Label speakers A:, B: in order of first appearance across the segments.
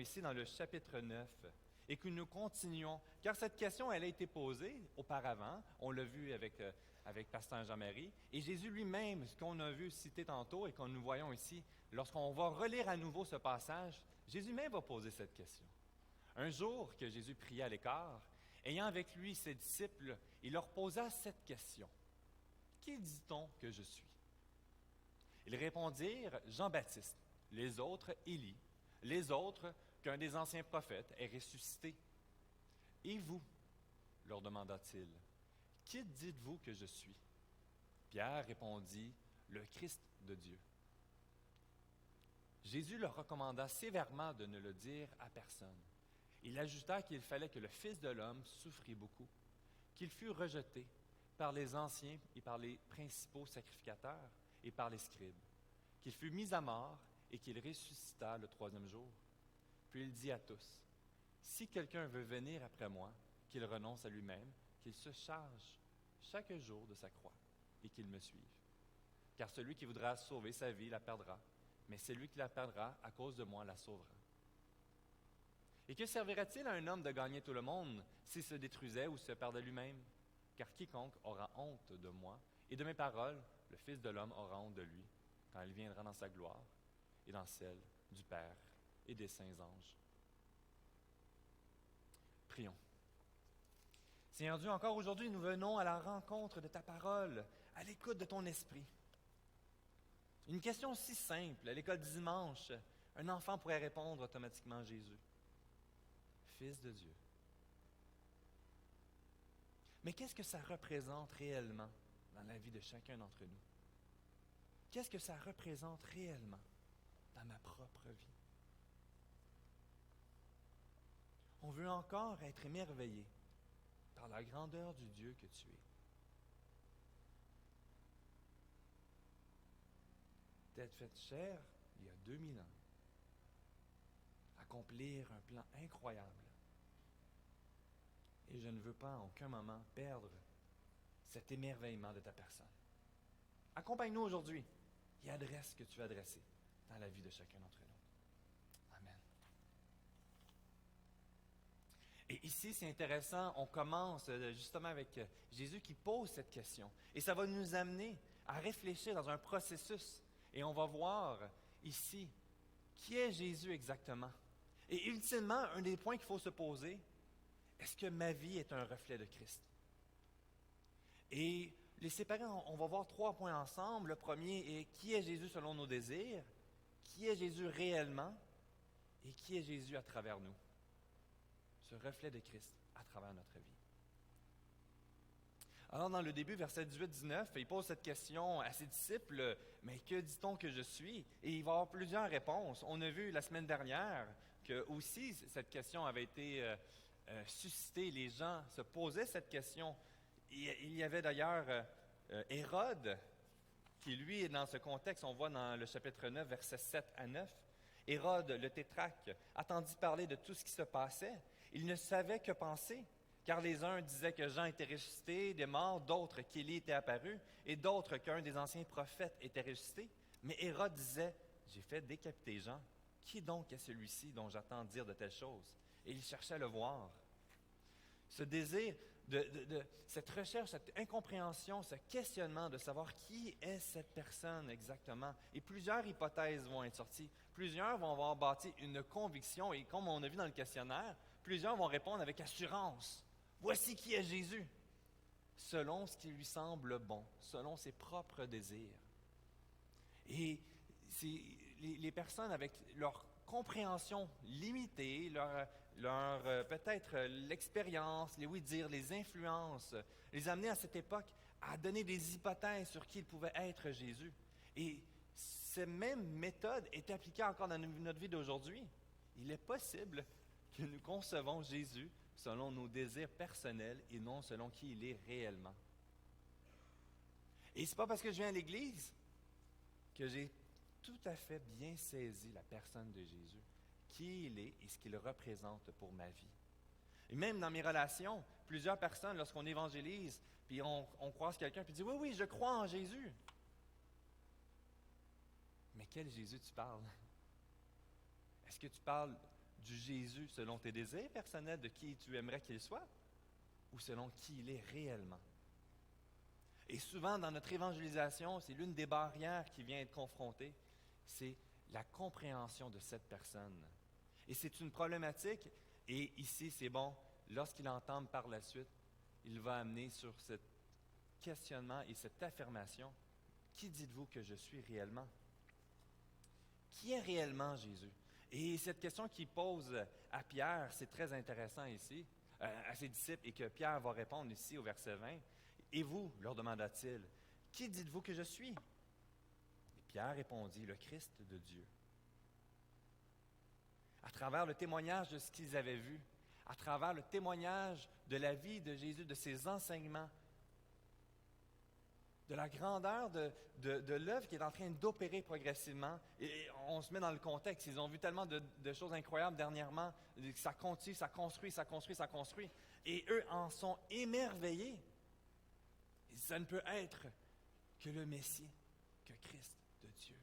A: ici dans le chapitre 9 et que nous continuons, car cette question, elle a été posée auparavant, on l'a vu avec Pasteur Jean-Marie, et Jésus lui-même, ce qu'on a vu cité tantôt et que nous voyons ici, lorsqu'on va relire à nouveau ce passage, Jésus même va poser cette question. Un jour que Jésus priait à l'écart, ayant avec lui ses disciples, il leur posa cette question. « Qui dit-on que je suis? » Ils répondirent « Jean-Baptiste, les autres Élie, les autres qu'un des anciens prophètes est ressuscité. » « Et vous, leur demanda-t-il, qui dites-vous que je suis? » Pierre répondit « Le Christ de Dieu. » Jésus leur recommanda sévèrement de ne le dire à personne. Il ajouta qu'il fallait que le Fils de l'homme souffrit beaucoup, qu'il fût rejeté par les anciens et par les principaux sacrificateurs et par les scribes, qu'il fût mis à mort et qu'il ressuscita le troisième jour. Puis il dit à tous, « Si quelqu'un veut venir après moi, qu'il renonce à lui-même, qu'il se charge chaque jour de sa croix et qu'il me suive. Car celui qui voudra sauver sa vie la perdra, mais celui qui la perdra à cause de moi la sauvera. Et que servirait-il à un homme de gagner tout le monde s'il se détruisait ou se perdait lui-même? Car quiconque aura honte de moi et de mes paroles, le Fils de l'homme aura honte de lui, quand il viendra dans sa gloire et dans celle du Père et des saints anges. » Prions. Seigneur Dieu, encore aujourd'hui, nous venons à la rencontre de ta parole, à l'écoute de ton esprit. Une question si simple, à l'école du dimanche, un enfant pourrait répondre automatiquement Jésus, Fils de Dieu. Mais qu'est-ce que ça représente réellement dans la vie de chacun d'entre nous? Qu'est-ce que ça représente réellement dans ma propre vie? On veut encore être émerveillé par la grandeur du Dieu que tu es. D'être fait chair il y a 2000 ans, accomplir un plan incroyable. Et je ne veux pas en aucun moment perdre cet émerveillement de ta personne. Accompagne-nous aujourd'hui et adresse ce que tu veux adresser dans la vie de chacun d'entre nous. Amen. Et ici, c'est intéressant, on commence justement avec Jésus qui pose cette question. Et ça va nous amener à réfléchir dans un processus. Et on va voir ici, qui est Jésus exactement? Et ultimement, un des points qu'il faut se poser, est-ce que ma vie est un reflet de Christ? Et les séparer, on va voir 3 points ensemble. Le premier est qui est Jésus selon nos désirs? Qui est Jésus réellement? Et qui est Jésus à travers nous? Ce reflet de Christ à travers notre vie. Alors, dans le début, verset 18-19, il pose cette question à ses disciples, « Mais que dit-on que je suis? » Et il va y avoir plusieurs réponses. On a vu la semaine dernière que aussi cette question avait été suscitée. Les gens se posaient cette question. Il y avait d'ailleurs Hérode, qui lui, dans ce contexte, on voit dans le chapitre 9, versets 7 à 9, Hérode, le tétrarque, attendit parler de tout ce qui se passait. Il ne savait que penser. Car les uns disaient que Jean était ressuscité des morts, d'autres qu'Élie était apparu, et d'autres qu'un des anciens prophètes était ressuscité. Mais Hérode disait, « J'ai fait décapiter Jean. Qui donc est celui-ci dont j'attends dire de telles choses? » Et il cherchait à le voir. Ce désir, cette recherche, cette incompréhension, ce questionnement de savoir qui est cette personne exactement. Et plusieurs hypothèses vont être sorties. Plusieurs vont avoir bâti une conviction, et comme on a vu dans le questionnaire, plusieurs vont répondre avec assurance. Voici qui est Jésus, selon ce qui lui semble bon, selon ses propres désirs. Et les personnes avec leur compréhension limitée, peut-être l'expérience, les oui-dire, les influences, les amener à cette époque à donner des hypothèses sur qui il pouvait être Jésus. Et cette même méthode est appliquée encore dans notre vie d'aujourd'hui. Il est possible que nous concevons Jésus selon nos désirs personnels et non selon qui il est réellement. Et ce n'est pas parce que je viens à l'Église que j'ai tout à fait bien saisi la personne de Jésus, qui il est et ce qu'il représente pour ma vie. Et même dans mes relations, plusieurs personnes, lorsqu'on évangélise, puis on croise quelqu'un, puis dit « Oui, oui, je crois en Jésus. » Mais quel Jésus tu parles? Est-ce que tu parles du Jésus selon tes désirs personnels de qui tu aimerais qu'il soit ou selon qui il est réellement? Et souvent, dans notre évangélisation, c'est l'une des barrières qui vient être confrontée, c'est la compréhension de cette personne. Et c'est une problématique, et ici, c'est bon, lorsqu'il entame par la suite, il va amener sur ce questionnement et cette affirmation, qui dites-vous que je suis réellement? Qui est réellement Jésus? Et cette question qu'il pose à Pierre, c'est très intéressant ici, à ses disciples, et que Pierre va répondre ici au verset 20. « Et vous, leur demanda-t-il, qui dites-vous que je suis? » Et Pierre répondit, « Le Christ de Dieu. » À travers le témoignage de ce qu'ils avaient vu, à travers le témoignage de la vie de Jésus, de ses enseignements, de la grandeur de l'œuvre qui est en train d'opérer progressivement. Et on se met dans le contexte. Ils ont vu tellement de choses incroyables dernièrement. Ça continue, ça construit, ça construit, ça construit. Et eux en sont émerveillés. Et ça ne peut être que le Messie, que Christ de Dieu.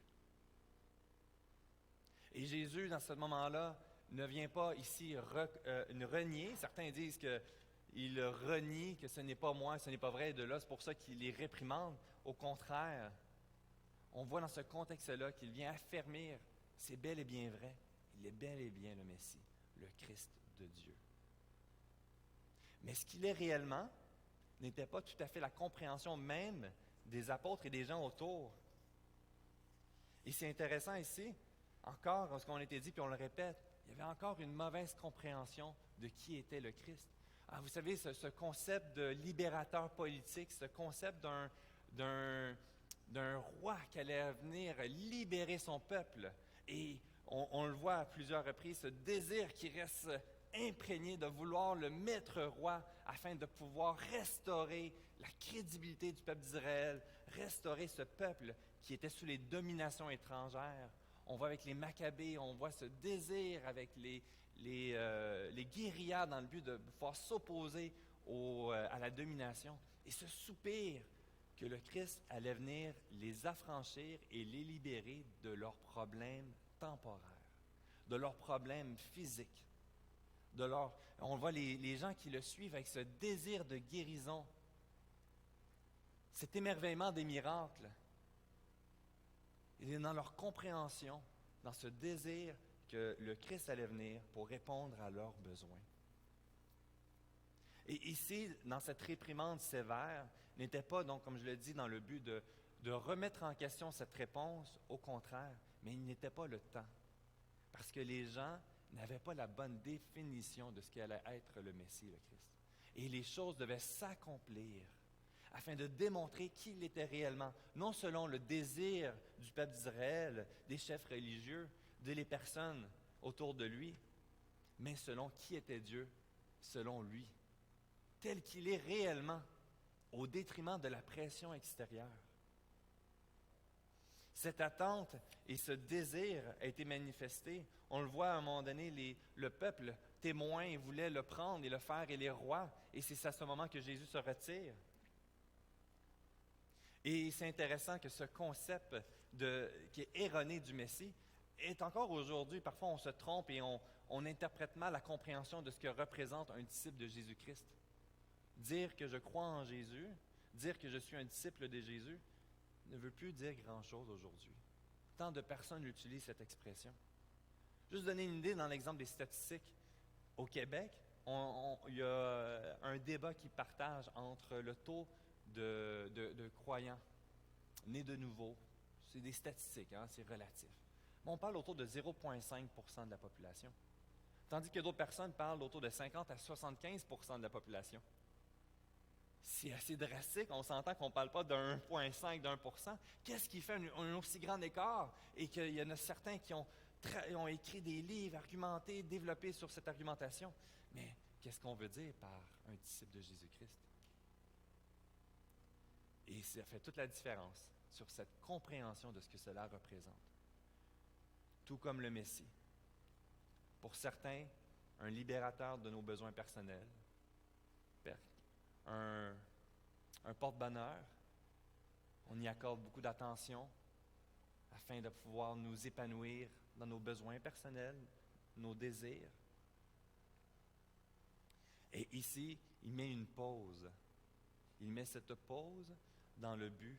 A: Et Jésus, dans ce moment-là, ne vient pas ici renier. Certains disent qu'il renie, que ce n'est pas moi, ce n'est pas vrai. Et de là, c'est pour ça qu'il les réprimande. Au contraire, on voit dans ce contexte-là qu'il vient affermir, c'est bel et bien vrai. Il est bel et bien le Messie, le Christ de Dieu. Mais ce qu'il est réellement n'était pas tout à fait la compréhension même des apôtres et des gens autour. Et c'est intéressant ici, encore, ce qu'on a été dit, puis on le répète, il y avait encore une mauvaise compréhension de qui était le Christ. Vous savez, ce concept de libérateur politique, ce concept d'un roi qui allait venir libérer son peuple. Et on le voit à plusieurs reprises, ce désir qui reste imprégné de vouloir le mettre roi afin de pouvoir restaurer la crédibilité du peuple d'Israël, restaurer ce peuple qui était sous les dominations étrangères. On voit avec les Maccabées, on voit ce désir avec les guérillas dans le but de pouvoir s'opposer à la domination. Et ce soupir que le Christ allait venir les affranchir et les libérer de leurs problèmes temporaires, de leurs problèmes physiques. On voit les gens qui le suivent avec ce désir de guérison, cet émerveillement des miracles. Il est dans leur compréhension, dans ce désir que le Christ allait venir pour répondre à leurs besoins. Et ici, dans cette réprimande sévère, n'était pas, donc, comme je l'ai dit, dans le but de remettre en question cette réponse, au contraire, mais il n'était pas le temps. Parce que les gens n'avaient pas la bonne définition de ce qui allait être le Messie, le Christ. Et les choses devaient s'accomplir afin de démontrer qui il était réellement, non selon le désir du peuple d'Israël, des chefs religieux, des personnes autour de lui, mais selon qui était Dieu, selon lui, tel qu'il est réellement, au détriment de la pression extérieure. Cette attente et ce désir a été manifesté. On le voit à un moment donné, le peuple témoin voulait le prendre et le faire élire roi, et c'est à ce moment que Jésus se retire. Et c'est intéressant que ce concept qui est erroné du Messie est encore aujourd'hui, parfois on se trompe et on interprète mal la compréhension de ce que représente un disciple de Jésus-Christ. Dire que je crois en Jésus, dire que je suis un disciple de Jésus, ne veut plus dire grand-chose aujourd'hui. Tant de personnes utilisent cette expression. Juste donner une idée dans l'exemple des statistiques. Au Québec, il y a un débat qui partage entre le taux de croyants nés de nouveau. C'est des statistiques, c'est relatif. Mais on parle autour de 0,5% de la population. Tandis que d'autres personnes parlent autour de 50 à 75% de la population. C'est assez drastique, on s'entend qu'on ne parle pas d'un 1,5, d'1%. Qu'est-ce qui fait un aussi grand écart? Et qu'il y en a certains qui ont écrit des livres, argumentés, développés sur cette argumentation. Mais qu'est-ce qu'on veut dire par un disciple de Jésus-Christ? Et ça fait toute la différence sur cette compréhension de ce que cela représente. Tout comme le Messie. Pour certains, un libérateur de nos besoins personnels, un porte-bonheur, on y accorde beaucoup d'attention afin de pouvoir nous épanouir dans nos besoins personnels, nos désirs. Et ici, il met une pause. Il met cette pause dans le but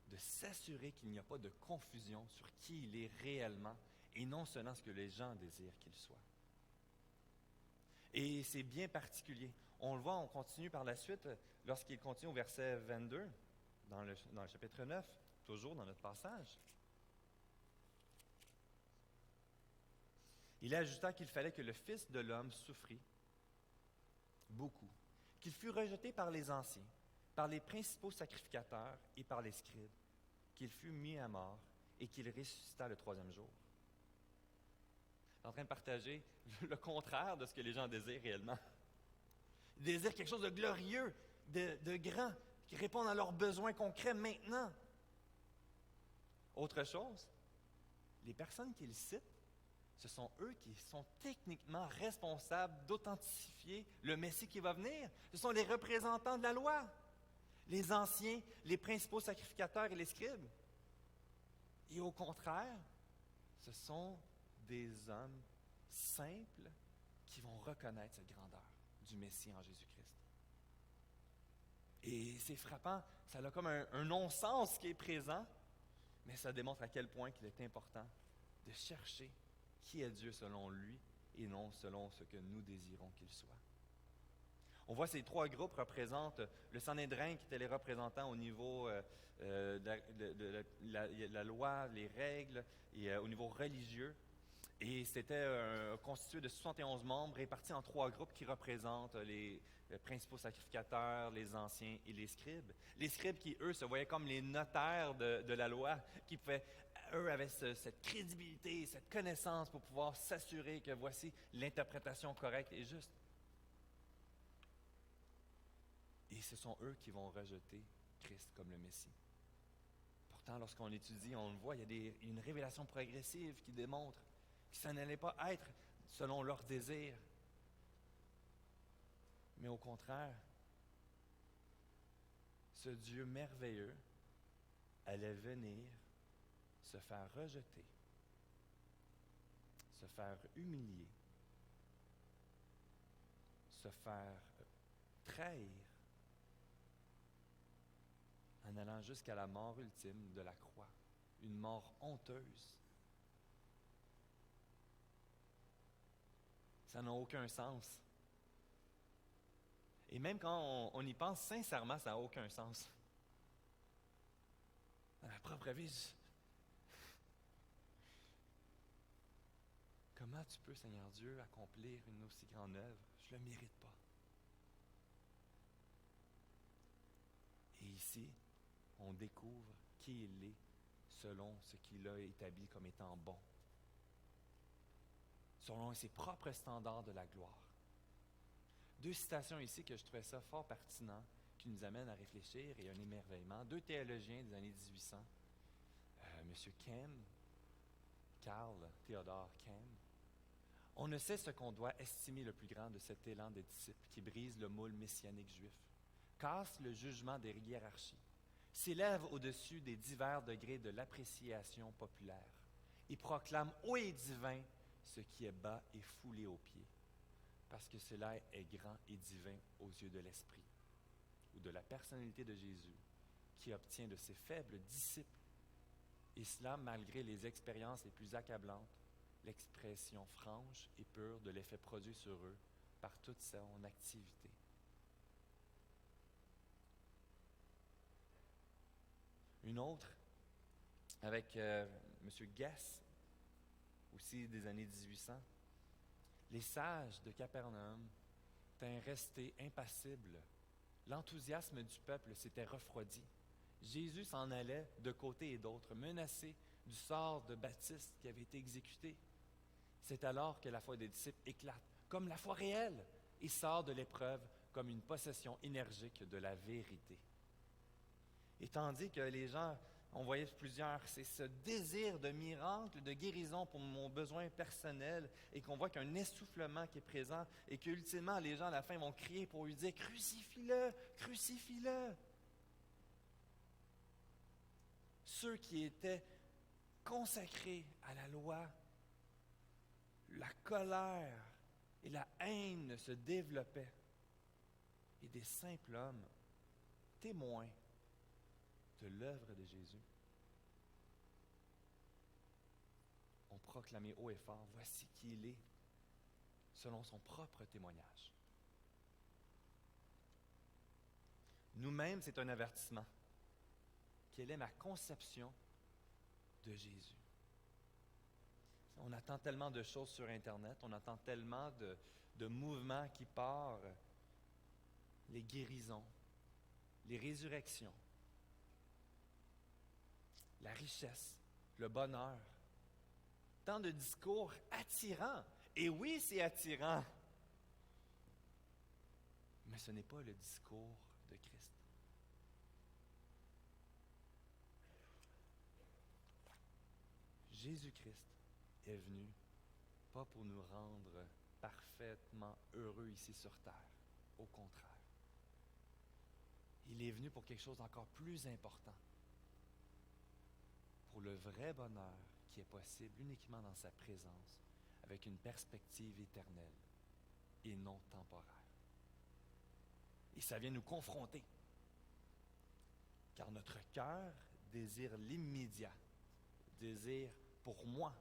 A: de s'assurer qu'il n'y a pas de confusion sur qui il est réellement et non seulement ce que les gens désirent qu'il soit. Et c'est bien particulier. On le voit, on continue par la suite, lorsqu'il continue au verset 22, dans le chapitre 9, toujours dans notre passage. Il ajouta qu'il fallait que le Fils de l'homme souffrit beaucoup, qu'il fût rejeté par les anciens, par les principaux sacrificateurs et par les scribes, qu'il fût mis à mort et qu'il ressuscita le troisième jour. Il est en train de partager le contraire de ce que les gens désirent réellement. Ils désirent quelque chose de glorieux, de grand, qui répond à leurs besoins concrets maintenant. Autre chose, les personnes qu'il cite, ce sont eux qui sont techniquement responsables d'authentifier le Messie qui va venir. Ce sont les représentants de la loi, les anciens, les principaux sacrificateurs et les scribes. Et au contraire, ce sont des hommes simples qui vont reconnaître cette grandeur du Messie en Jésus-Christ. Et c'est frappant, ça a comme un non-sens qui est présent, mais ça démontre à quel point il est important de chercher qui est Dieu selon lui et non selon ce que nous désirons qu'il soit. On voit ces trois groupes représentent le Sanhédrin qui était les représentants au niveau de la loi, les règles et au niveau religieux. Et c'était constitué de 71 membres répartis en trois groupes qui représentent les principaux sacrificateurs, les anciens et les scribes. Les scribes qui, eux, se voyaient comme les notaires de la loi, qui pouvaient, eux, avaient cette crédibilité, cette connaissance pour pouvoir s'assurer que voici l'interprétation correcte et juste. Et ce sont eux qui vont rejeter Christ comme le Messie. Pourtant, lorsqu'on étudie, on le voit, il y a une révélation progressive qui démontre que ça n'allait pas être selon leurs désirs, mais au contraire, ce Dieu merveilleux allait venir se faire rejeter, se faire humilier, se faire trahir, en allant jusqu'à la mort ultime de la croix, une mort honteuse. Ça n'a aucun sens. Et même quand on y pense sincèrement, ça n'a aucun sens. Dans ma propre vie, comment tu peux, Seigneur Dieu, accomplir une aussi grande œuvre? Je ne le mérite pas. Et ici, on découvre qui il est selon ce qu'il a établi comme étant bon, selon ses propres standards de la gloire. Deux citations ici que je trouvais ça fort pertinent, qui nous amènent à réfléchir et un émerveillement. Deux théologiens des années 1800, M. Kem, Karl Theodor Kem. On ne sait ce qu'on doit estimer le plus grand de cet élan des disciples qui brise le moule messianique juif, casse le jugement des hiérarchies, s'élève au-dessus des divers degrés de l'appréciation populaire et proclame haut et divin ce qui est bas et foulé aux pieds, parce que cela est grand et divin aux yeux de l'Esprit ou de la personnalité de Jésus, qui obtient de ses faibles disciples, et cela malgré les expériences les plus accablantes, l'expression franche et pure de l'effet produit sur eux par toute son activité. Une autre, avec M. Guess, aussi des années 1800. Les sages de Capernaum tinrent restés impassibles. L'enthousiasme du peuple s'était refroidi. Jésus s'en allait de côté et d'autre, menacé du sort de Baptiste qui avait été exécuté. C'est alors que la foi des disciples éclate, comme la foi réelle, et sort de l'épreuve comme une possession énergique de la vérité. Et tandis que les gens, on voyait plusieurs, c'est ce désir de miracle, de guérison pour mon besoin personnel, et qu'on voit qu'il y a un essoufflement qui est présent, et qu'ultimement, les gens à la fin vont crier pour lui dire « Crucifie-le! Crucifie-le! » Ceux qui étaient consacrés à la loi, la colère et la haine se développaient. Et des simples hommes, témoins de l'œuvre de Jésus, ont proclamé haut et fort, voici qui il est, selon son propre témoignage. Nous-mêmes, c'est un avertissement. Quelle est ma conception de Jésus? On attend tellement de choses sur Internet, on attend tellement de mouvements qui partent, les guérisons, les résurrections, la richesse, le bonheur. Tant de discours attirants. Et oui, c'est attirant. Mais ce n'est pas le discours de Christ. Jésus-Christ est venu, pas pour nous rendre parfaitement heureux ici sur terre. Au contraire. Il est venu pour quelque chose d'encore plus important. Pour le vrai bonheur qui est possible uniquement dans sa présence, avec une perspective éternelle et non temporaire. Et ça vient nous confronter. Car notre cœur désire l'immédiat, désire pour moi,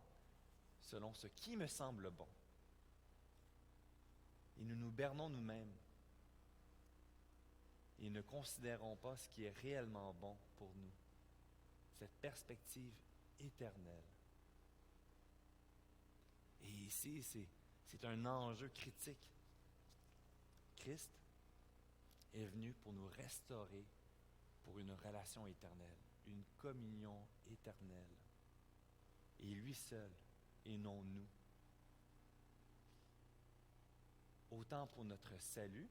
A: selon ce qui me semble bon. Et nous nous bernons nous-mêmes. Et ne considérons pas ce qui est réellement bon pour nous. Cette perspective éternelle. Et ici, c'est un enjeu critique. Christ est venu pour nous restaurer pour une relation éternelle, une communion éternelle. Et lui seul, et non nous. Autant pour notre salut,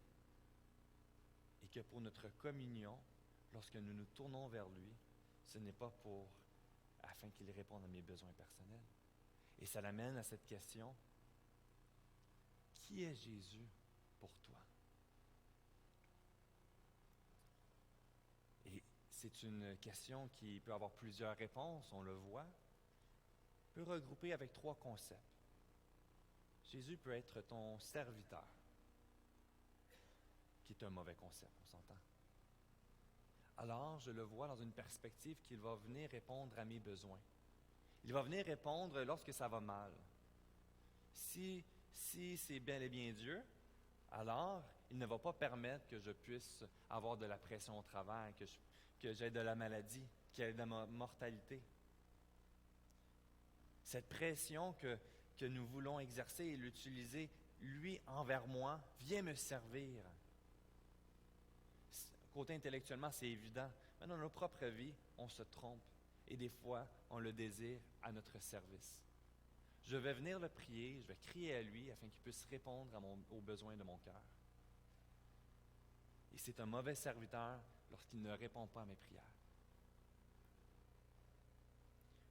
A: et que pour notre communion, lorsque nous nous tournons vers lui, ce n'est pas afin qu'il réponde à mes besoins personnels. Et ça l'amène à cette question, qui est Jésus pour toi? Et c'est une question qui peut avoir plusieurs réponses, on le voit, peut regrouper avec 3 concepts. Jésus peut être ton serviteur, qui est un mauvais concept, on s'entend. Alors, je le vois dans une perspective qu'il va venir répondre à mes besoins. Il va venir répondre lorsque ça va mal. Si c'est bel et bien Dieu, alors il ne va pas permettre que je puisse avoir de la pression au travail, que j'aie de la maladie, qu'il y ait de la mortalité. Cette pression que nous voulons exercer et l'utiliser, lui, envers moi, vient me servir. Côté intellectuellement, c'est évident. Mais dans nos propres vies, on se trompe. Et des fois, on le désire à notre service. Je vais venir le prier, je vais crier à lui afin qu'il puisse répondre aux besoins de mon cœur. Et c'est un mauvais serviteur lorsqu'il ne répond pas à mes prières.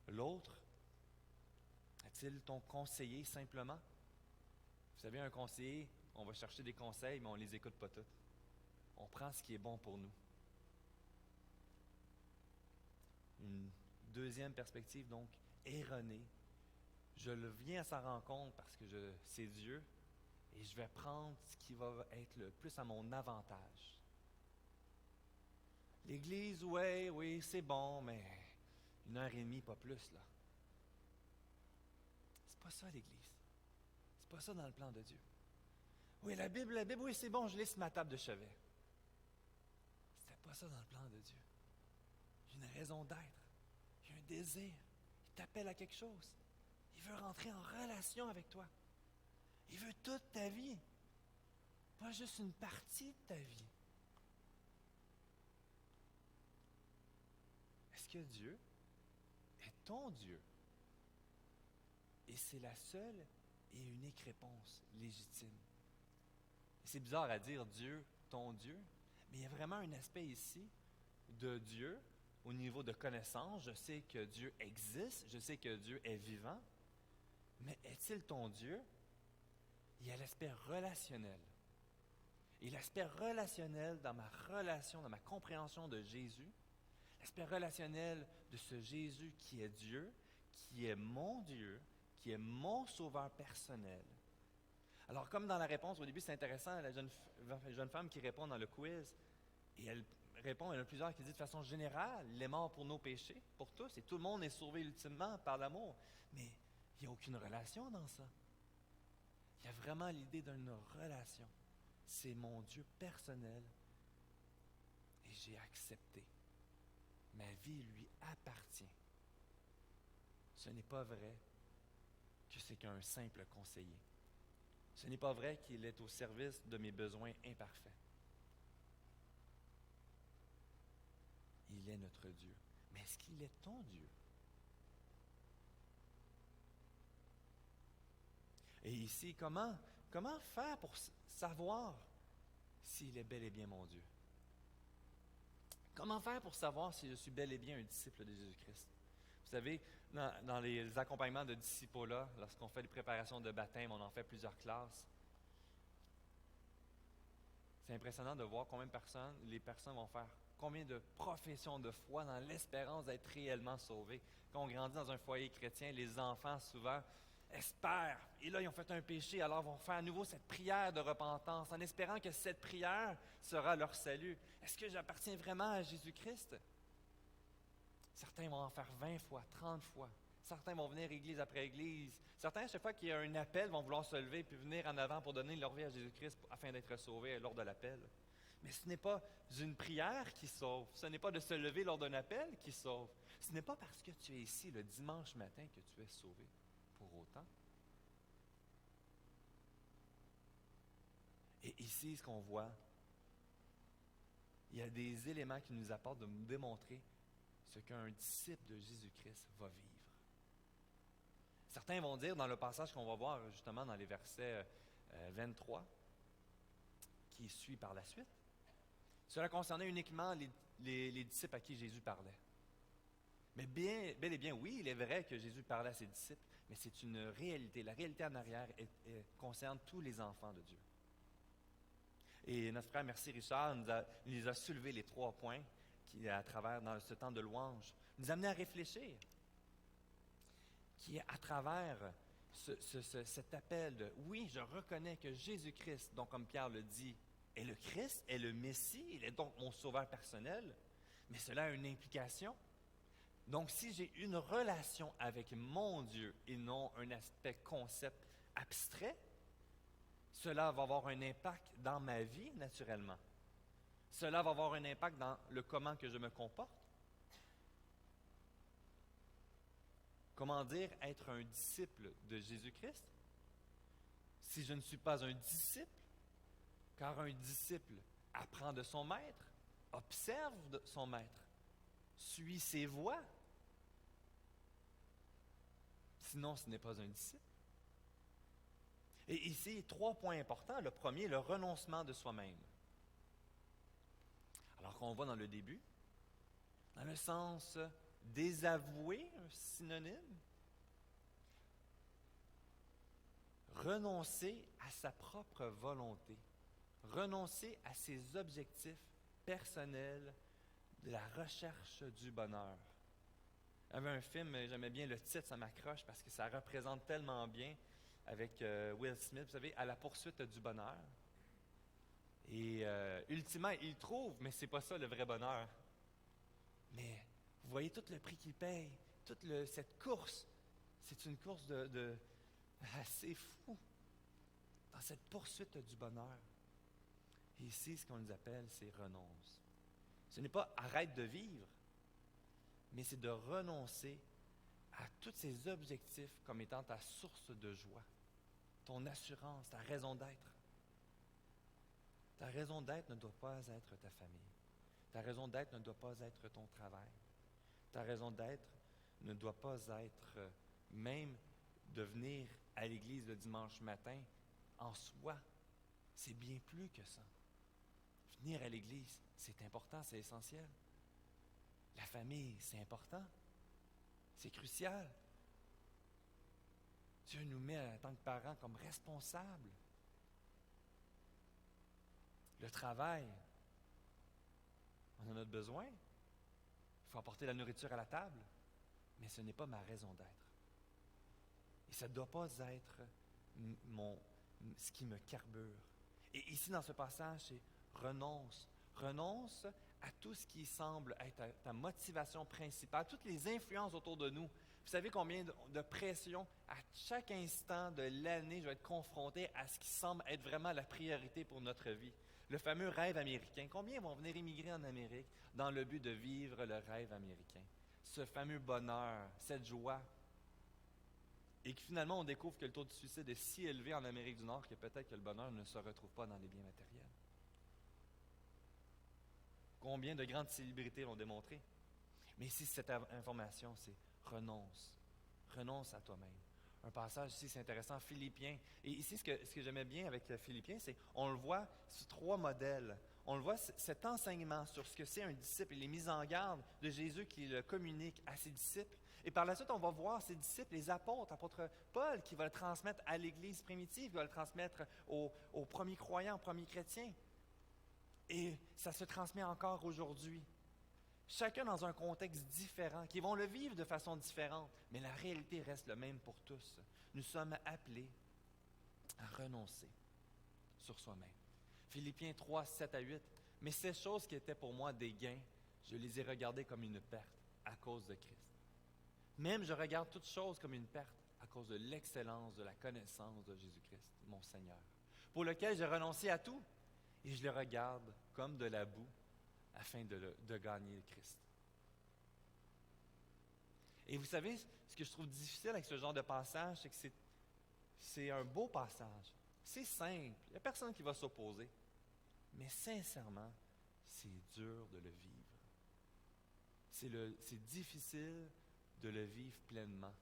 A: L'autre, est-il ton conseiller simplement? Vous savez, un conseiller, on va chercher des conseils, mais on ne les écoute pas tous. On prend ce qui est bon pour nous. Une deuxième perspective, donc, erronée. Je viens à sa rencontre parce que c'est Dieu et je vais prendre ce qui va être le plus à mon avantage. L'Église, oui, c'est bon, mais 1h30, pas plus, là. C'est pas ça, l'Église. C'est pas ça dans le plan de Dieu. Oui, la Bible, oui, c'est bon, je lis sur ma table de chevet. C'était pas ça dans le plan de Dieu. Il y a une raison d'être. Il y a un désir. Il t'appelle à quelque chose. Il veut rentrer en relation avec toi. Il veut toute ta vie. Pas juste une partie de ta vie. Est-ce que Dieu est ton Dieu? Et c'est la seule et unique réponse légitime. Et c'est bizarre à dire Dieu, ton Dieu, mais il y a vraiment un aspect ici de Dieu au niveau de connaissance. Je sais que Dieu existe, je sais que Dieu est vivant, mais est-il ton Dieu? Il y a l'aspect relationnel. Et l'aspect relationnel dans ma relation, dans ma compréhension de Jésus, l'aspect relationnel de ce Jésus qui est Dieu, qui est mon Dieu, qui est mon sauveur personnel. Alors, comme dans la réponse au début, c'est intéressant, la jeune femme qui répond dans le quiz, et elle répond, il y en a plusieurs qui disent de façon générale, il est mort pour nos péchés, pour tous, et tout le monde est sauvé ultimement par l'amour. Mais il n'y a aucune relation dans ça. Il y a vraiment l'idée d'une relation. C'est mon Dieu personnel et j'ai accepté. Ma vie lui appartient. Ce n'est pas vrai que c'est qu'un simple conseiller. Ce n'est pas vrai qu'il est au service de mes besoins imparfaits. Il est notre Dieu. Mais est-ce qu'il est ton Dieu? Et ici, comment faire pour savoir s'il est bel et bien mon Dieu? Comment faire pour savoir si je suis bel et bien un disciple de Jésus-Christ? Vous savez, dans les accompagnements de disciples-là, lorsqu'on fait les préparations de baptême, on en fait plusieurs classes. C'est impressionnant de voir combien de personnes, les personnes vont faire combien de professions de foi dans l'espérance d'être réellement sauvés. Quand on grandit dans un foyer chrétien, les enfants souvent espèrent. Et là, ils ont fait un péché, alors vont faire à nouveau cette prière de repentance en espérant que cette prière sera leur salut. Est-ce que j'appartiens vraiment à Jésus-Christ? Certains vont en faire 20 fois, 30 fois. Certains vont venir église après église. Certains, à chaque fois qu'il y a un appel, vont vouloir se lever puis venir en avant pour donner leur vie à Jésus-Christ afin d'être sauvés lors de l'appel. Mais ce n'est pas une prière qui sauve. Ce n'est pas de se lever lors d'un appel qui sauve. Ce n'est pas parce que tu es ici le dimanche matin que tu es sauvé pour autant. Et ici, ce qu'on voit, il y a des éléments qui nous apportent de nous démontrer ce qu'un disciple de Jésus-Christ va vivre. Certains vont dire dans le passage qu'on va voir justement dans les versets 23, qui suit par la suite, cela concernait uniquement les disciples à qui Jésus parlait. Mais bel et bien, oui, il est vrai que Jésus parlait à ses disciples, mais c'est une réalité. La réalité en arrière concerne tous les enfants de Dieu. Et notre frère Merci Richard nous a soulevé les 3 points qui, à travers dans ce temps de louange, nous amener à réfléchir. Qui est à travers cet appel de « Oui, je reconnais que Jésus-Christ, donc comme Pierre le dit, est le Christ, est le Messie, il est donc mon sauveur personnel, mais cela a une implication. Donc, si j'ai une relation avec mon Dieu et non un aspect concept abstrait, cela va avoir un impact dans ma vie, naturellement. Cela va avoir un impact dans le comment que je me comporte. Comment dire être un disciple de Jésus-Christ? Si je ne suis pas un disciple, car un disciple apprend de son maître, observe de son maître, suit ses voies. Sinon, ce n'est pas un disciple. Et ici, 3 points importants. Le premier, le renoncement de soi-même. Alors qu'on voit dans le début, dans le sens désavouer, un synonyme, renoncer à sa propre volonté, renoncer à ses objectifs personnels de la recherche du bonheur. Il y avait un film, j'aimais bien le titre, ça m'accroche parce que ça représente tellement bien avec Will Smith, vous savez, à la poursuite du bonheur. Et ultimement, il trouve, mais c'est pas ça le vrai bonheur. Mais vous voyez tout le prix qu'il paye, cette course, c'est une course de assez fou dans cette poursuite du bonheur. Et ici, ce qu'on nous appelle, c'est renonce. Ce n'est pas arrête de vivre, mais c'est de renoncer à tous ces objectifs comme étant ta source de joie, ton assurance, ta raison d'être. Ta raison d'être ne doit pas être ta famille. Ta raison d'être ne doit pas être ton travail. Ta raison d'être ne doit pas être même de venir à l'église le dimanche matin en soi. C'est bien plus que ça. Venir à l'église, c'est important, c'est essentiel. La famille, c'est important. C'est crucial. Dieu nous met en tant que parents comme responsables. Le travail, on en a besoin. Il faut apporter la nourriture à la table, mais ce n'est pas ma raison d'être. Et ça ne doit pas être ce qui me carbure. Et ici, dans ce passage, c'est renonce. Renonce à tout ce qui semble être ta motivation principale, toutes les influences autour de nous. Vous savez combien de pression à chaque instant de l'année je vais être confronté à ce qui semble être vraiment la priorité pour notre vie. Le fameux rêve américain. Combien vont venir immigrer en Amérique dans le but de vivre le rêve américain? Ce fameux bonheur, cette joie. Et que finalement, on découvre que le taux de suicide est si élevé en Amérique du Nord que peut-être que le bonheur ne se retrouve pas dans les biens matériels. Combien de grandes célébrités l'ont démontré? Mais ici, cette information, c'est renonce. Renonce à toi-même. Un passage ici, c'est intéressant, Philippiens. Et ici, ce que j'aimais bien avec Philippiens, c'est on le voit sur 3 modèles. On le voit, cet enseignement sur ce que c'est un disciple et les mises en garde de Jésus qui le communique à ses disciples. Et par la suite, on va voir ses disciples, les apôtres, apôtre Paul, qui va le transmettre à l'Église primitive, qui va le transmettre aux premiers croyants, aux premiers chrétiens. Et ça se transmet encore aujourd'hui. Chacun dans un contexte différent, qui vont le vivre de façon différente, mais la réalité reste la même pour tous. Nous sommes appelés à renoncer sur soi-même. Philippiens 3, 7 à 8. Mais ces choses qui étaient pour moi des gains, je les ai regardées comme une perte à cause de Christ. Même je regarde toutes choses comme une perte à cause de l'excellence de la connaissance de Jésus-Christ, mon Seigneur, pour lequel j'ai renoncé à tout, et je le regarde comme de la boue afin de gagner le Christ. Et vous savez, ce que je trouve difficile avec ce genre de passage, c'est que c'est un beau passage. C'est simple, il n'y a personne qui va s'opposer. Mais sincèrement, c'est dur de le vivre. C'est difficile de le vivre pleinement.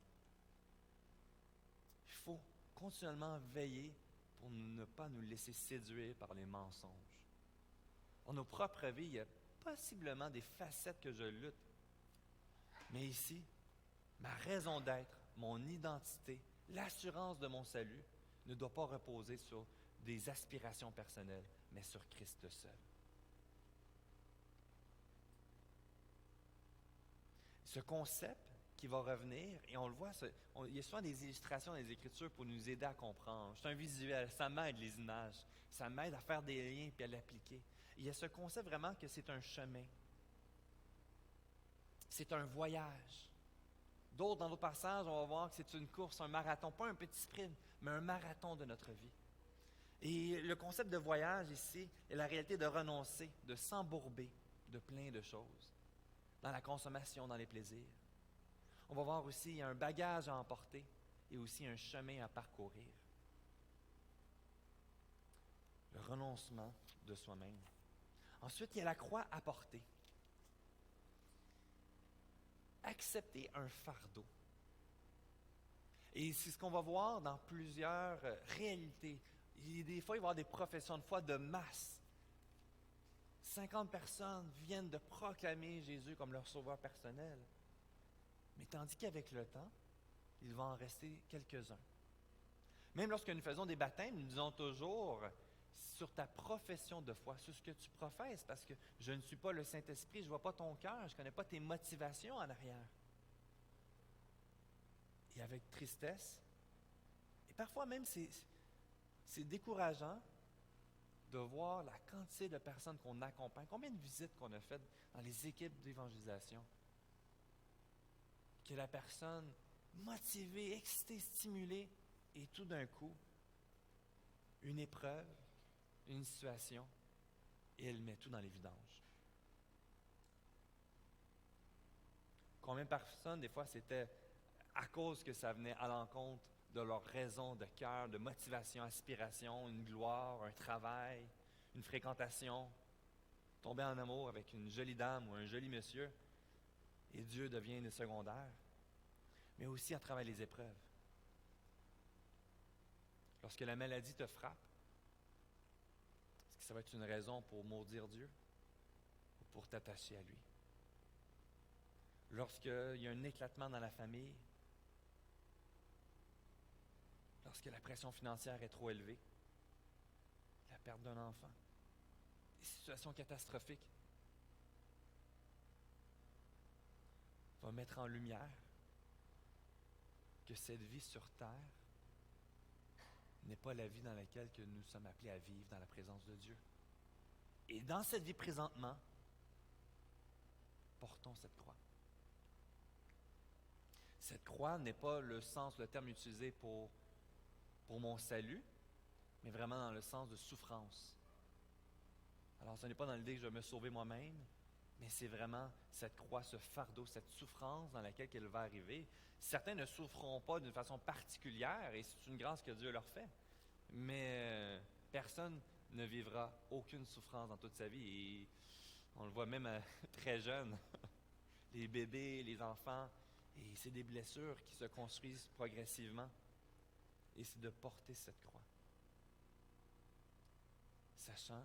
A: Il faut continuellement veiller pour ne pas nous laisser séduire par les mensonges. Dans nos propres vies, il y a possiblement des facettes que je lutte. Mais ici, ma raison d'être, mon identité, l'assurance de mon salut ne doit pas reposer sur des aspirations personnelles, mais sur Christ seul. Ce concept qui va revenir, et on le voit, il y a souvent des illustrations dans les Écritures pour nous aider à comprendre. C'est un visuel, ça m'aide les images, ça m'aide à faire des liens et à l'appliquer. Il y a ce concept vraiment que c'est un chemin. C'est un voyage. Dans d'autres passages, on va voir que c'est une course, un marathon, pas un petit sprint, mais un marathon de notre vie. Et le concept de voyage ici est la réalité de renoncer, de s'embourber de plein de choses, dans la consommation, dans les plaisirs. On va voir aussi il y a un bagage à emporter et aussi un chemin à parcourir. Le renoncement de soi-même. Ensuite, il y a la croix à porter. Accepter un fardeau. Et c'est ce qu'on va voir dans plusieurs réalités. Des fois, il va y avoir des professions de foi de masse. 50 personnes viennent de proclamer Jésus comme leur sauveur personnel. Mais tandis qu'avec le temps, il va en rester quelques-uns. Même lorsque nous faisons des baptêmes, nous disons toujours sur ta profession de foi, sur ce que tu professes, parce que je ne suis pas le Saint-Esprit, je ne vois pas ton cœur, je ne connais pas tes motivations en arrière. Et avec tristesse, et parfois même c'est décourageant de voir la quantité de personnes qu'on accompagne, combien de visites qu'on a faites dans les équipes d'évangélisation. Que la personne motivée, excitée, stimulée, et tout d'un coup, une épreuve, une situation, et elle met tout dans les vidanges. Combien de personnes, des fois, c'était à cause que ça venait à l'encontre de leur raison de cœur, de motivation, aspiration, une gloire, un travail, une fréquentation, tomber en amour avec une jolie dame ou un joli monsieur, et Dieu devient le secondaire, mais aussi à travers les épreuves. Lorsque la maladie te frappe, est-ce que ça va être une raison pour maudire Dieu ou pour t'attacher à lui? Lorsqu'il y a un éclatement dans la famille, lorsque la pression financière est trop élevée, la perte d'un enfant, des situations catastrophiques, va mettre en lumière que cette vie sur terre n'est pas la vie dans laquelle que nous sommes appelés à vivre dans la présence de Dieu. Et dans cette vie présentement, portons cette croix. Cette croix n'est pas le terme utilisé pour mon salut, mais vraiment dans le sens de souffrance. Alors, ce n'est pas dans l'idée que je vais me sauver moi-même, mais c'est vraiment cette croix, ce fardeau, cette souffrance dans laquelle elle va arriver. Certains ne souffront pas d'une façon particulière, et c'est une grâce que Dieu leur fait. Mais personne ne vivra aucune souffrance dans toute sa vie. Et on le voit même très jeune, les bébés, les enfants, et c'est des blessures qui se construisent progressivement. Et c'est de porter cette croix, sachant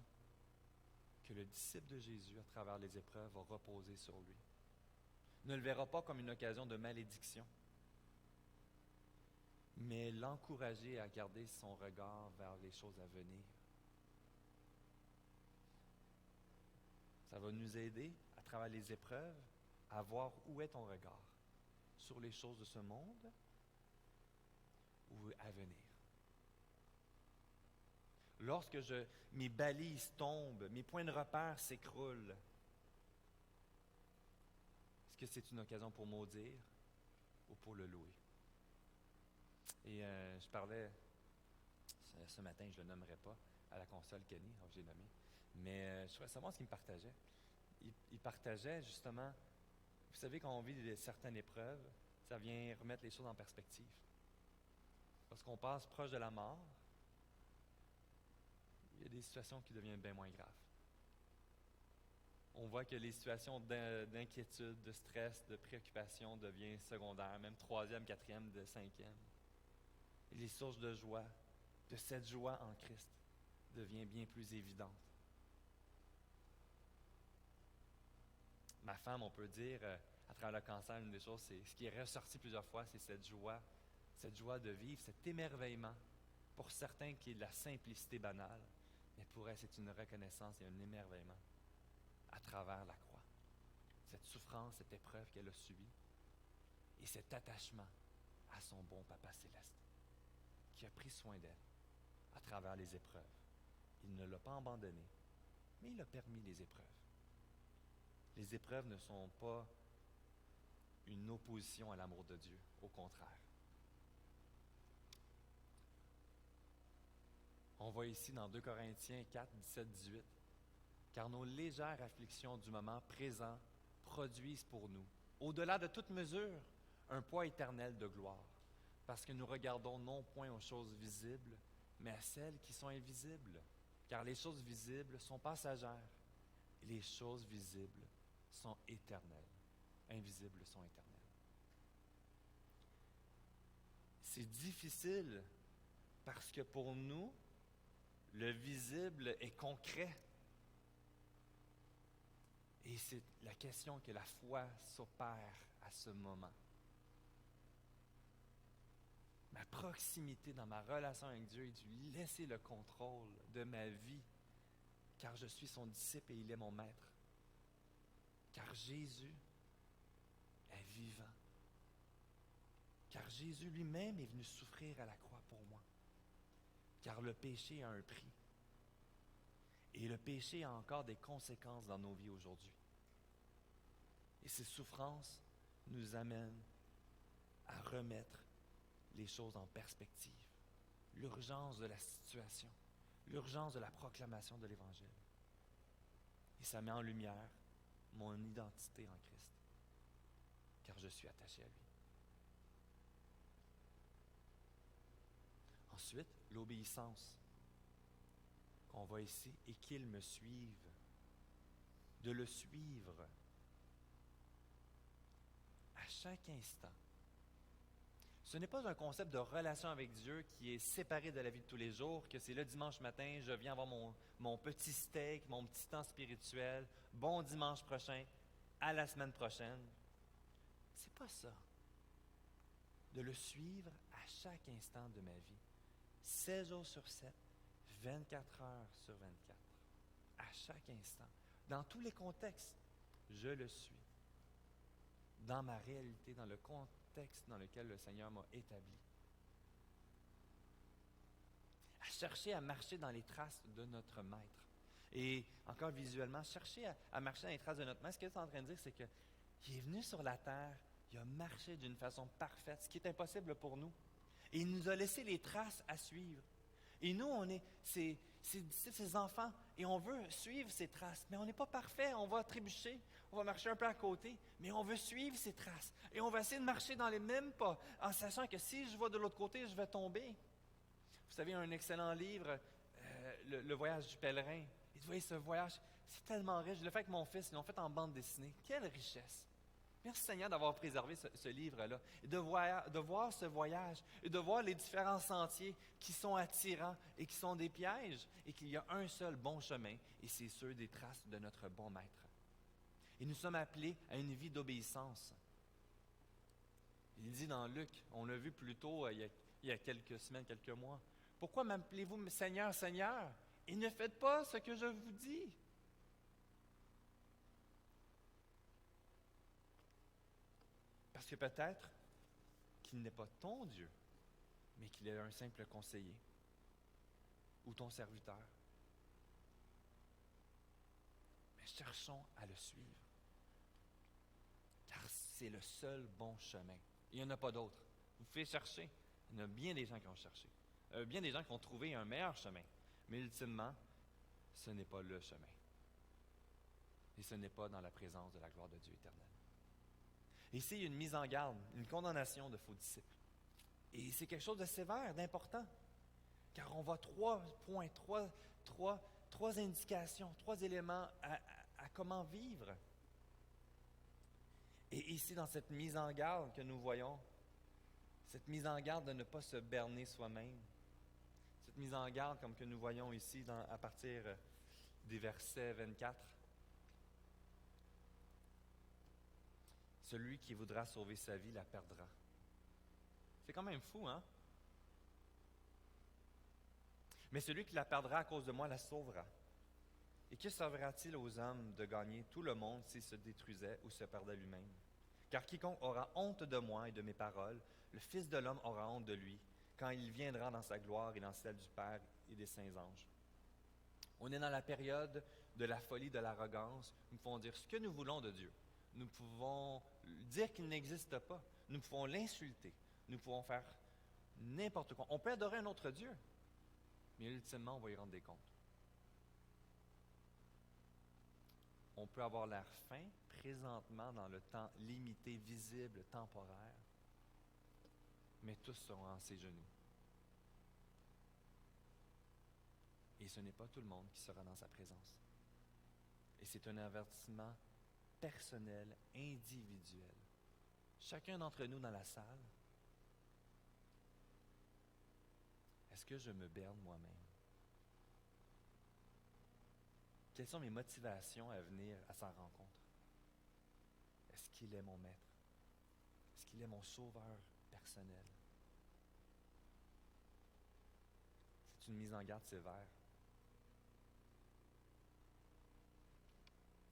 A: que le disciple de Jésus, à travers les épreuves, va reposer sur lui. Ne le verra pas comme une occasion de malédiction, mais l'encourager à garder son regard vers les choses à venir. Ça va nous aider, à travers les épreuves, à voir où est ton regard, sur les choses de ce monde ou à venir. Lorsque mes balises tombent, mes points de repère s'écroulent, est-ce que c'est une occasion pour maudire ou pour le louer? Et je parlais ce matin, je ne le nommerai pas, à la console Kenny, je l'ai nommé, mais je voudrais savoir ce qu'il me partageait. Il partageait justement, vous savez, quand on vit certaines épreuves, ça vient remettre les choses en perspective. Lorsqu'on passe proche de la mort, il y a des situations qui deviennent bien moins graves. On voit que les situations d'inquiétude, de stress, de préoccupation deviennent secondaires, même troisième, quatrième, cinquième. Et les sources de joie, de cette joie en Christ, devient bien plus évidente. Ma femme, on peut dire, à travers le cancer, une des choses, c'est ce qui est ressorti plusieurs fois, c'est cette joie de vivre, cet émerveillement. Pour certains, qui est de la simplicité banale, mais pour elle, c'est une reconnaissance et un émerveillement à travers la croix. Cette souffrance, cette épreuve qu'elle a subie, et cet attachement à son bon Papa céleste, qui a pris soin d'elle à travers les épreuves. Il ne l'a pas abandonnée, mais il a permis les épreuves. Les épreuves ne sont pas une opposition à l'amour de Dieu, au contraire. On voit ici dans 2 Corinthiens 4, 17, 18, « Car nos légères afflictions du moment présent produisent pour nous, au-delà de toute mesure, un poids éternel de gloire, parce que nous regardons non point aux choses visibles, mais à celles qui sont invisibles. Car les choses visibles sont passagères, et les choses visibles sont éternelles. Invisibles sont éternelles. » C'est difficile parce que pour nous, le visible est concret. Et c'est la question que la foi s'opère à ce moment. Ma proximité dans ma relation avec Dieu et de lui laisser le contrôle de ma vie, car je suis son disciple et il est mon maître. Car Jésus est vivant. Car Jésus lui-même est venu souffrir à la croix pour moi. Car le péché a un prix. Et le péché a encore des conséquences dans nos vies aujourd'hui. Et ces souffrances nous amènent à remettre les choses en perspective. L'urgence de la situation, l'urgence de la proclamation de l'Évangile. Et ça met en lumière mon identité en Christ, car je suis attaché à lui. Ensuite, l'obéissance qu'on voit ici, et qu'il me suive. De le suivre à chaque instant. Ce n'est pas un concept de relation avec Dieu qui est séparé de la vie de tous les jours, que c'est le dimanche matin, je viens avoir mon petit steak, mon petit temps spirituel, bon dimanche prochain, à la semaine prochaine. C'est pas ça. De le suivre à chaque instant de ma vie. 7 jours sur 7, 24 heures sur 24. À chaque instant. Dans tous les contextes, je le suis. Dans ma réalité, dans le texte dans lequel le Seigneur m'a établi. À chercher à marcher dans les traces de notre Maître. Et encore visuellement, chercher à marcher dans les traces de notre Maître, ce que tu es en train de dire, c'est qu'il est venu sur la terre, il a marché d'une façon parfaite, ce qui est impossible pour nous. Et il nous a laissé les traces à suivre. Et nous, on est ses enfants et on veut suivre ses traces. Mais on n'est pas parfait, on va trébucher, on va marcher un peu à côté, mais on veut suivre ses traces. Et on va essayer de marcher dans les mêmes pas, en sachant que si je vais de l'autre côté, je vais tomber. Vous savez, un excellent livre, le voyage du pèlerin. Et vous voyez, ce voyage, c'est tellement riche. Je l'ai fait avec mon fils, ils l'ont fait en bande dessinée. Quelle richesse! Merci Seigneur d'avoir préservé ce livre-là, et de voir ce voyage, et de voir les différents sentiers qui sont attirants et qui sont des pièges, et qu'il y a un seul bon chemin, et c'est ceux des traces de notre bon Maître. Et nous sommes appelés à une vie d'obéissance. Il dit dans Luc, on l'a vu plus tôt il y a quelques semaines, quelques mois, « Pourquoi m'appelez-vous Seigneur, Seigneur, et ne faites pas ce que je vous dis? » Parce que peut-être qu'il n'est pas ton Dieu, mais qu'il est un simple conseiller ou ton serviteur. Mais cherchons à le suivre, car c'est le seul bon chemin. Il n'y en a pas d'autre. Vous pouvez chercher. Il y en a bien des gens qui ont cherché. Bien des gens qui ont trouvé un meilleur chemin. Mais ultimement, ce n'est pas le chemin. Et ce n'est pas dans la présence de la gloire de Dieu éternel. Ici, il y a une mise en garde, une condamnation de faux disciples. Et c'est quelque chose de sévère, d'important. Car on voit 3 points, trois indications, 3 éléments à comment vivre. Et ici, dans cette mise en garde que nous voyons, cette mise en garde de ne pas se berner soi-même, cette mise en garde comme que nous voyons ici à partir des versets 24, celui qui voudra sauver sa vie la perdra. C'est quand même fou, hein? Mais celui qui la perdra à cause de moi la sauvera. Et que servira-t-il aux hommes de gagner tout le monde s'il se détruisait ou se perdait lui-même? Car quiconque aura honte de moi et de mes paroles, le Fils de l'homme aura honte de lui, quand il viendra dans sa gloire et dans celle du Père et des saints anges. On est dans la période de la folie, de l'arrogance. Nous pouvons dire ce que nous voulons de Dieu. Nous pouvons dire qu'il n'existe pas. Nous pouvons l'insulter. Nous pouvons faire n'importe quoi. On peut adorer un autre Dieu, mais ultimement, on va y rendre des comptes. On peut avoir l'air fin présentement dans le temps limité, visible, temporaire, mais tous seront en ses genoux. Et ce n'est pas tout le monde qui sera dans sa présence. Et c'est un avertissement personnel, individuel. Chacun d'entre nous dans la salle, est-ce que je me berne moi-même? Quelles sont mes motivations à venir à sa rencontre? Est-ce qu'il est mon maître? Est-ce qu'il est mon sauveur personnel? C'est une mise en garde sévère.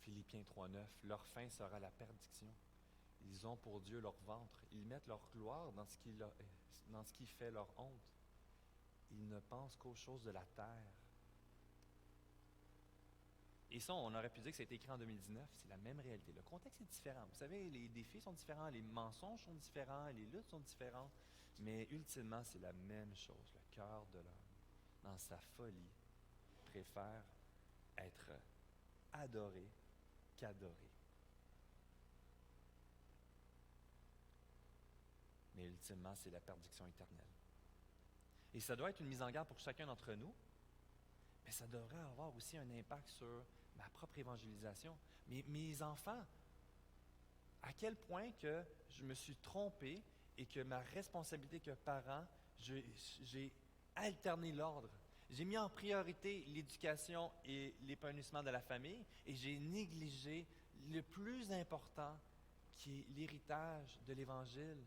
A: Philippiens 3,9, leur fin sera la perdition. Ils ont pour Dieu leur ventre. Ils mettent leur gloire dans ce qui fait leur honte. Ils ne pensent qu'aux choses de la terre. Et ça, on aurait pu dire que ça a été écrit en 2019, c'est la même réalité. Le contexte est différent. Vous savez, les défis sont différents, les mensonges sont différents, les luttes sont différentes, mais ultimement, c'est la même chose. Le cœur de l'homme, dans sa folie, préfère être adoré qu'adoré. Mais ultimement, c'est la perdition éternelle. Et ça doit être une mise en garde pour chacun d'entre nous, mais ça devrait avoir aussi un impact sur ma propre évangélisation. Mes enfants, à quel point que je me suis trompé et que ma responsabilité que parent, j'ai alterné l'ordre. J'ai mis en priorité l'éducation et l'épanouissement de la famille et j'ai négligé le plus important qui est l'héritage de l'Évangile.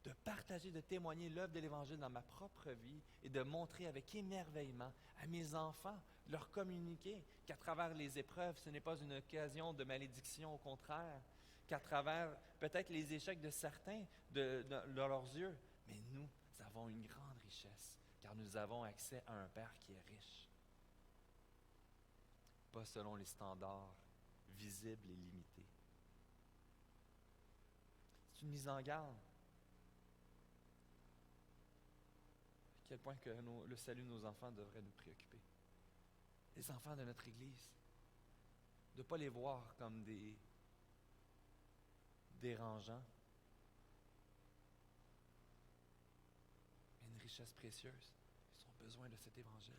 A: De partager, de témoigner l'œuvre de l'Évangile dans ma propre vie et de montrer avec émerveillement à mes enfants, leur communiquer qu'à travers les épreuves, ce n'est pas une occasion de malédiction, au contraire, qu'à travers peut-être les échecs de certains de leurs yeux, mais nous avons une grande richesse, car nous avons accès à un Père qui est riche. Pas selon les standards visibles et limités. C'est une mise en garde. À quel point que le salut de nos enfants devrait nous préoccuper. Les enfants de notre Église, de ne pas les voir comme des dérangeants, mais une richesse précieuse. Ils ont besoin de cet évangile.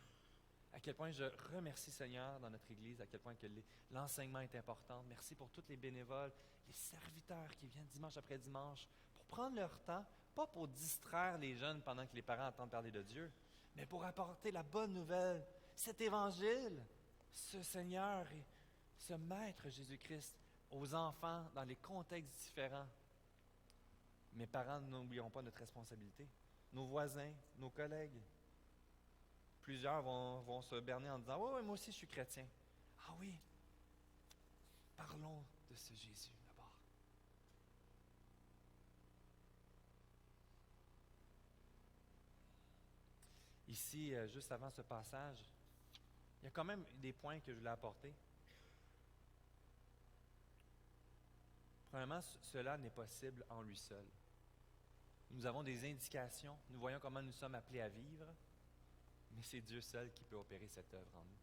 A: À quel point je remercie Seigneur dans notre Église, à quel point que l'enseignement est important. Merci pour tous les bénévoles, les serviteurs qui viennent dimanche après dimanche pour prendre leur temps, pas pour distraire les jeunes pendant que les parents entendent parler de Dieu, mais pour apporter la bonne nouvelle, cet évangile, ce Seigneur et ce Maître Jésus-Christ aux enfants dans les contextes différents. Mes parents, n'oublions pas notre responsabilité. Nos voisins, nos collègues. Plusieurs vont se berner en disant « Oui, moi aussi je suis chrétien. » Ah oui, parlons de ce Jésus d'abord. Ici, juste avant ce passage, il y a quand même des points que je voulais apporter. Premièrement, cela n'est possible en lui seul. Nous avons des indications, nous voyons comment nous sommes appelés à vivre, mais c'est Dieu seul qui peut opérer cette œuvre en nous.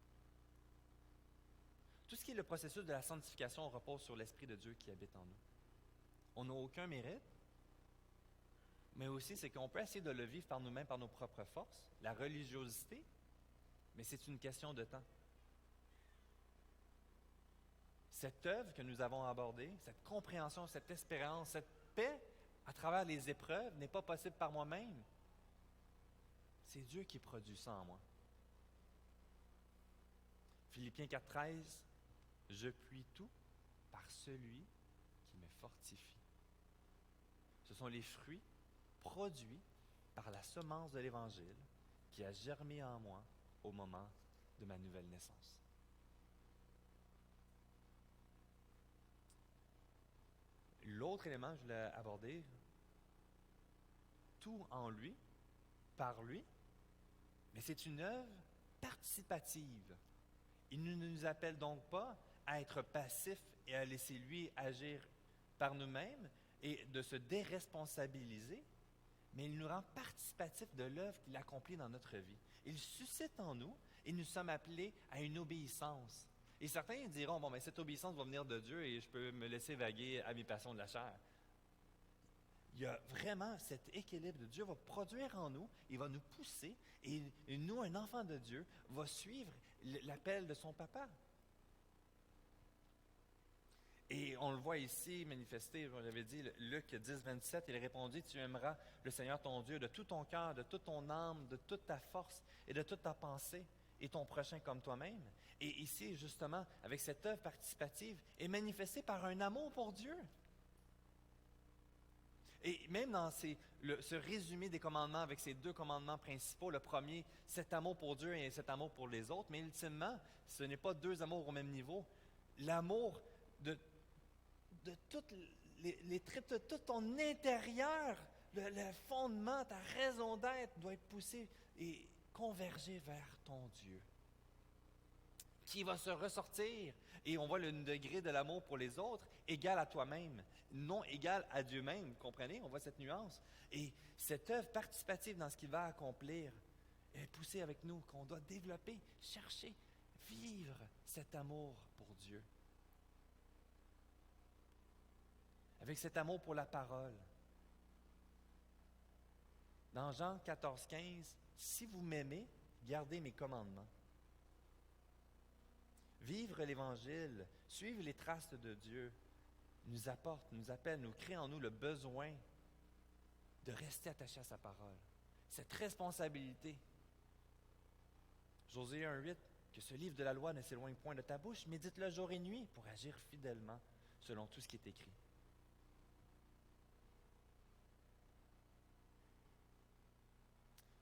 A: Tout ce qui est le processus de la sanctification repose sur l'Esprit de Dieu qui habite en nous. On n'a aucun mérite, mais aussi c'est qu'on peut essayer de le vivre par nous-mêmes, par nos propres forces, la religiosité, mais c'est une question de temps. Cette œuvre que nous avons abordée, cette compréhension, cette espérance, cette paix à travers les épreuves n'est pas possible par moi-même. C'est Dieu qui produit ça en moi. Philippiens 4,13, « Je puis tout par celui qui me fortifie. » Ce sont les fruits produits par la semence de l'Évangile qui a germé en moi au moment de ma nouvelle naissance. L'autre élément que je voulais aborder, tout en lui, par lui, mais c'est une œuvre participative. Il ne nous appelle donc pas à être passifs et à laisser lui agir par nous-mêmes et de se déresponsabiliser, mais il nous rend participatifs de l'œuvre qu'il accomplit dans notre vie. Il suscite en nous et nous sommes appelés à une obéissance. Et certains diront, bon, mais cette obéissance va venir de Dieu et je peux me laisser vaguer à mes passions de la chair. Il y a vraiment cet équilibre de Dieu va produire en nous, il va nous pousser et nous, un enfant de Dieu, va suivre l'appel de son papa. Et on le voit ici manifesté, je l'avais dit, Luc 10, 27, il répondit, « Tu aimeras le Seigneur ton Dieu de tout ton cœur, de toute ton âme, de toute ta force et de toute ta pensée, et ton prochain comme toi-même. » Et ici, justement, avec cette œuvre participative, est manifestée par un amour pour Dieu. Et même dans ce résumé des commandements, avec ces deux commandements principaux, le premier, cet amour pour Dieu et cet amour pour les autres, mais ultimement, ce n'est pas deux amours au même niveau. L'amour de toutes les traits de tout ton intérieur, le fondement, ta raison d'être doit être poussé et converger vers ton Dieu, qui va se ressortir. Et on voit le degré de l'amour pour les autres égal à toi-même, non égal à Dieu même. Vous comprenez? On voit cette nuance. Et cette œuvre participative dans ce qu'il va accomplir est poussée avec nous, qu'on doit développer, chercher, vivre cet amour pour Dieu. Avec cet amour pour la parole. Dans Jean 14, 15, « Si vous m'aimez, gardez mes commandements. » Vivre l'Évangile, suivre les traces de Dieu, nous apporte, nous appelle, nous crée en nous le besoin de rester attaché à sa parole. Cette responsabilité. Josué 1,8, « Que ce livre de la loi ne s'éloigne point de ta bouche, médite-le jour et nuit pour agir fidèlement selon tout ce qui est écrit. »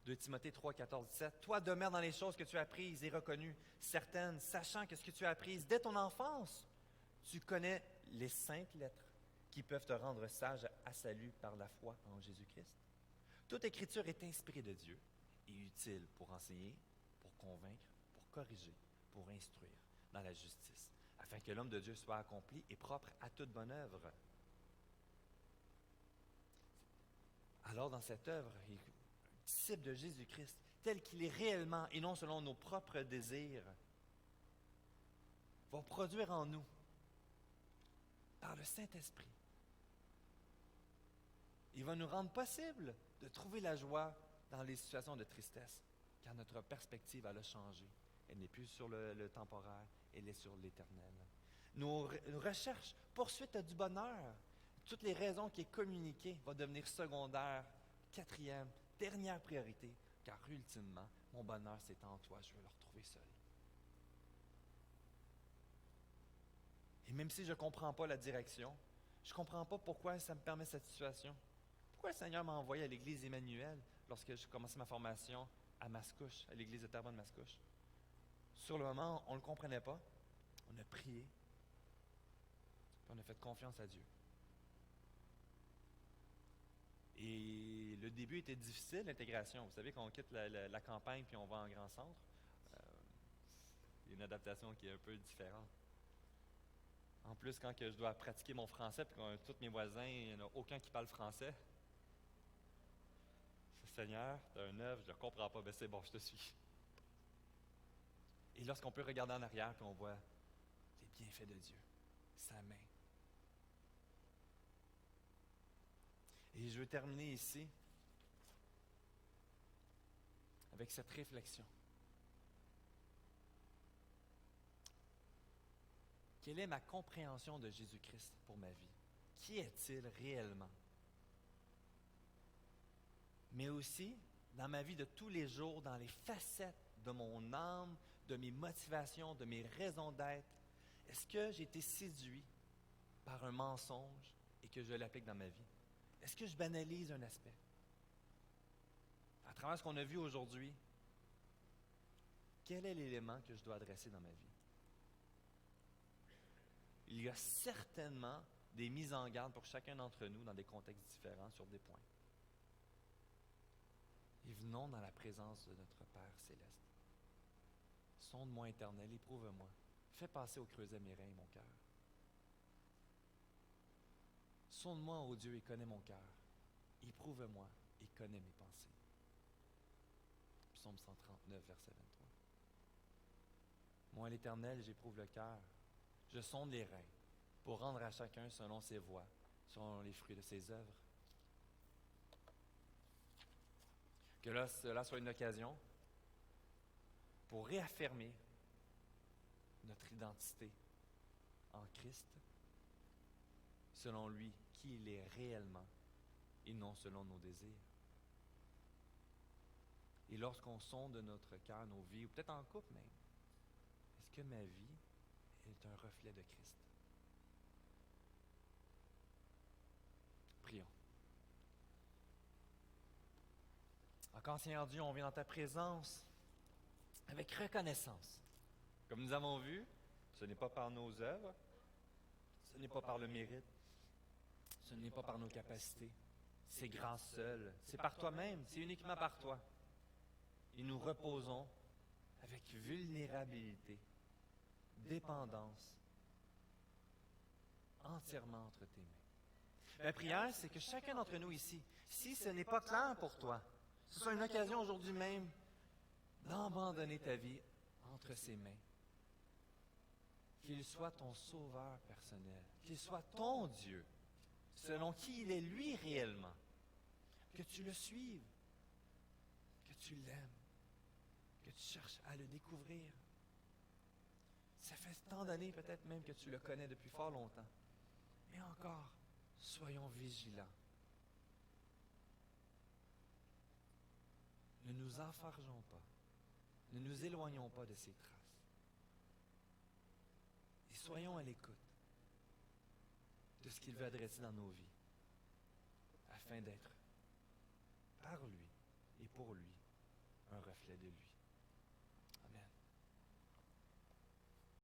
A: 2 Timothée 3, 14, 17. « Toi, demeure dans les choses que tu as apprises et reconnues, certaines, sachant que ce que tu as appris dès ton enfance, tu connais les saintes lettres qui peuvent te rendre sage à salut par la foi en Jésus-Christ. Toute écriture est inspirée de Dieu et utile pour enseigner, pour convaincre, pour corriger, pour instruire dans la justice, afin que l'homme de Dieu soit accompli et propre à toute bonne œuvre. Alors, dans cette œuvre, disciple de Jésus-Christ, tel qu'il est réellement et non selon nos propres désirs, va produire en nous, par le Saint-Esprit, il va nous rendre possible de trouver la joie dans les situations de tristesse, car notre perspective, elle a changé. Elle n'est plus sur le temporaire, elle est sur l'éternel. Nos recherches, poursuite du bonheur, toutes les raisons qui est communiquées vont devenir secondaires, quatrième, dernière priorité, car ultimement, mon bonheur, c'est en toi, je veux le retrouver seul. Et même si je ne comprends pas la direction, je ne comprends pas pourquoi ça me permet cette situation. Pourquoi le Seigneur m'a envoyé à l'église Emmanuel lorsque j'ai commencé ma formation à Mascouche, à l'église de Terrebonne-Mascouche? Sur le moment, on ne le comprenait pas. On a prié. Puis on a fait confiance à Dieu. Et le début était difficile, l'intégration. Vous savez, quand on quitte la campagne puis on va en grand centre, il y a une adaptation qui est un peu différente. En plus, quand que je dois pratiquer mon français, puis tous mes voisins, il n'y en a aucun qui parle français. Seigneur, tu as une œuvre, je ne comprends pas, mais c'est bon, je te suis. Et lorsqu'on peut regarder en arrière, puis on voit les bienfaits de Dieu, sa main. Et je veux terminer ici avec cette réflexion. Quelle est ma compréhension de Jésus-Christ pour ma vie? Qui est-il réellement? Mais aussi, dans ma vie de tous les jours, dans les facettes de mon âme, de mes motivations, de mes raisons d'être, est-ce que j'ai été séduit par un mensonge et que je l'applique dans ma vie? Est-ce que je banalise un aspect? À travers ce qu'on a vu aujourd'hui, quel est l'élément que je dois adresser dans ma vie? Il y a certainement des mises en garde pour chacun d'entre nous dans des contextes différents sur des points. Et venons dans la présence de notre Père céleste. Sonde-moi, Éternel, éprouve-moi. Fais passer au creuset mes reins, mon cœur. Sonde-moi, ô Dieu, et connais mon cœur. Éprouve-moi et connais mes pensées. Psaume 139, verset 23. Moi, l'Éternel, j'éprouve le cœur. Je sonde les reins pour rendre à chacun selon ses voies, selon les fruits de ses œuvres. Que cela soit une occasion pour réaffirmer notre identité en Christ, selon lui, qui il est réellement, et non selon nos désirs. Et lorsqu'on sonde notre cœur, nos vies, ou peut-être en couple même, est-ce que ma vie est un reflet de Christ? Prions. Encore, Seigneur Dieu, on vient dans ta présence avec reconnaissance. Comme nous avons vu, ce n'est pas par nos œuvres, ce n'est pas par le mérite, ce n'est pas par nos capacités, c'est grâce seule, c'est par toi-même, c'est uniquement par toi. Et nous reposons avec vulnérabilité, dépendance, entièrement entre tes mains. Ma prière, c'est que chacun d'entre nous ici, si ce n'est pas clair pour toi, ce soit une occasion aujourd'hui même d'abandonner ta vie entre ses mains. Qu'il soit ton sauveur personnel, qu'il soit ton Dieu, selon qui il est lui réellement. Que tu le suives, que tu l'aimes, que tu cherches à le découvrir. Ça fait tant d'années peut-être même que tu le connais depuis fort longtemps. Mais encore, soyons vigilants. Ne nous enfargeons pas. Ne nous éloignons pas de ses traces. Et soyons à l'écoute de ce qu'il veut adresser dans nos vies, afin d'être par lui et pour lui un reflet de lui.